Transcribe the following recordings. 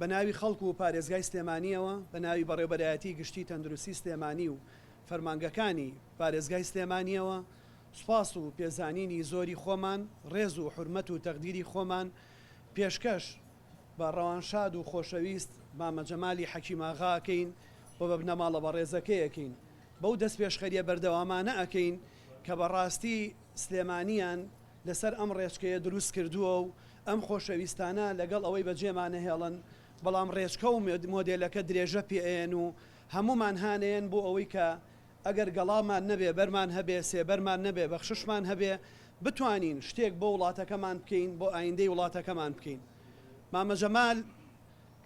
بە ناوی خەڵکو و پارێزگای سلێمانیەوە بە ناوی بەڕێوەبەرایەتی گشتی تەندروستی سلێمانی و فەرمانگەکانی پارێزگای سلێمانیەوە سوپاس و پێزانینی زۆری خۆمان ڕێز و حورمەت و تەقدیری خۆمان پێشکەش بە ڕەوانشاد و خۆشەویست مامە جەمالی حەکیماغاکەین بۆ بە بنەماڵە بە ڕێزەکەیەکەین بەو دەست پێشخەریە بەردەوامانە ئەەکەین کە بەڕاستی سلێمانیان لەسەر ئەم ڕێچکەیە دروست کردووە و ئەم خۆشەویستانە لەگەڵ ئەوەی بەجێمانە هێڵن بەڵام ڕێچکە و مۆدێلەکە درێژە پێێن و هەمومان هانێن بۆ ئەوەی کە ئەگەر گەڵامان نەبێ بەرمان هەبێ سێبەرمان نەبێ بەخششمان هەبێ بتوانین شتێک بۆ وڵاتەکەمان بکەین بۆ ئایندەی وڵاتەکەمان بکەین. مامە جەمال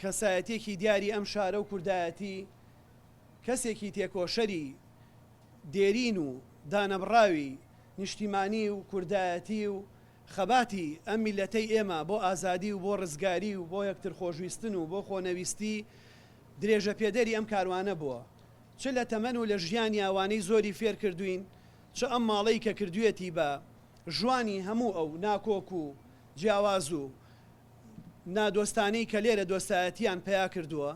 کەسایەتێکی دیاری ئەم شارە و کوردایەتی کەسێکی تێکۆشەری دێرین و دانەبڕاوی نیشتیمانی و کوردایەتی و خەباتی ئەم میلەتەی ئێمە بۆ ئازادی و بۆ ڕزگاری و بۆ یەکتر خۆشویستن و بۆ خۆنەویستی درێژە پێدەری ئەم کاروانە بووە چ لە تەمەن و لە ژیانی ئەوانەی زۆری فێر کردوین چ ئەم ماڵەی کە کردوێتی بە ژوانی هەموو ئەو ناکۆک و جیاواز و نادۆستانەی کە لێرە دۆستایەتیان پیا کردووە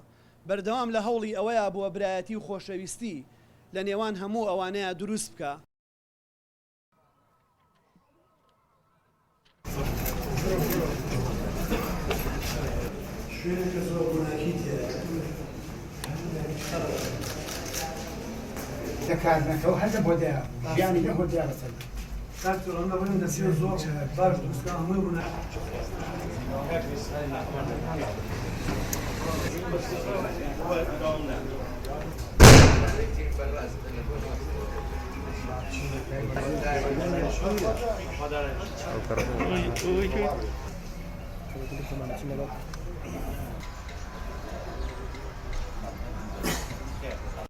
بەردەوام لە هەوڵی ئەوەیە بووە برایەتی و خۆشەویستی لە نێوان هەموو ئەوانەیە دروست بکە. شوێنێکە زۆر گوناهی تێدایە دەکارنەکە و هەردە بۆ دەیە ژیانی لە بۆ دەیە بەسەر کاکتۆر ئەمە بڵێن دەسێ زۆر باش دروستکە هەمووی گوناهی Uy,